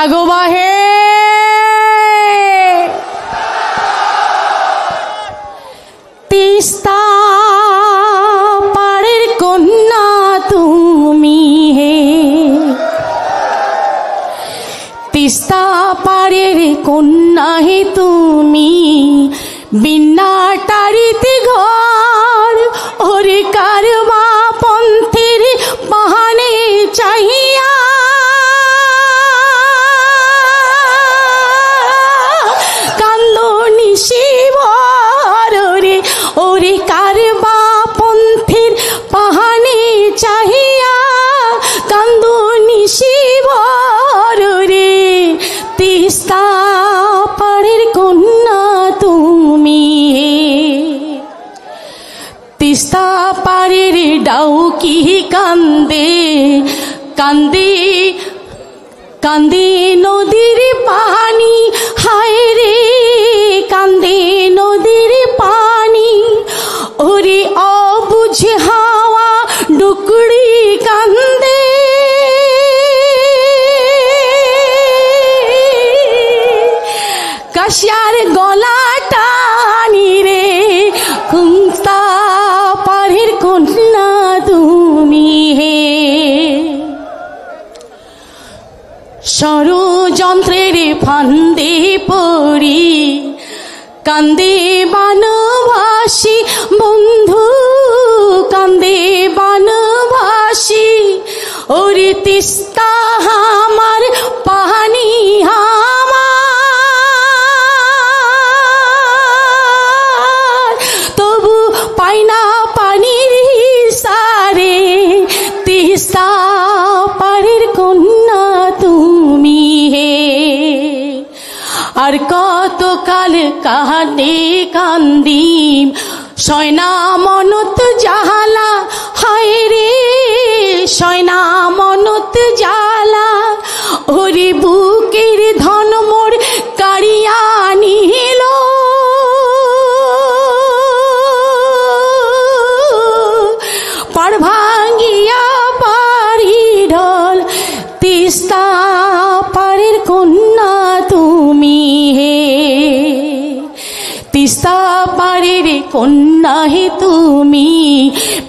আগোবা হে তিস্তা পাড়ের কন্যা তুমি হে, তিস্তা পাড়ের কন্যা হে তুমি, বিন্নাটারিতে ঘর ওরে কারবা পন্থের বাহানে চাহিয়া, কান্দনি শিবর রে ওরে কারবা পন্থের বাহানে চাহিয়া, কান্দনি শিবর রে তিস্তা পাড়ের কন্যা তুমি হে, তিস্তা পাড়ের ডাউকি কান্দে কান্দে কান্দে নদীর পানি, হায় রে কান্দে নদীর পানি, ওরে অবুঝ হাওয়া ডুকড়ি কান্দে, কাশিয়ার গলা টানি রে তিস্তা পাড়ের কন্যা তুমি হে, ষড়যন্ত্রের ফান্দে পড়ি কান্দে বানবাসী বন্ধু, কান্দে বানবাসী ওরে তিস্তা আমার পানি আমার, তবু পাই না পানির সারে তিস্তা পাড়ের কন্যা তুমি হে, আর কত কাল কাঁদে কান্দিম সয়না মনত জাহালা, হায় রে সয়না মনত জালা, ওরে বুকের ধন মোর কাড়িয়া নিল, পাড় ভাঙ্গিয়া পারি ঢল তিস্তা পাড়ের কন্যা তুমি হে, তিস্তা পাড়ের কন্যা হে তুমি,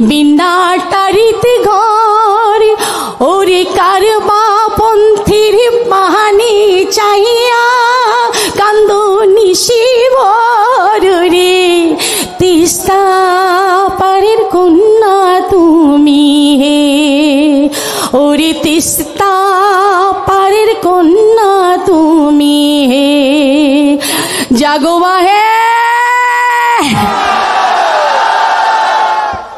বিন্নাটারিতে ঘর ওরে কারবা পন্থীর বাহানে চাহিয়া, কান্দনি শিবর রে তিস্তা পাড়ের কন্যা তুমি হে, ওরে তিস্তা পাড়ের কন্যা তুমি হে, জাগোবা হে।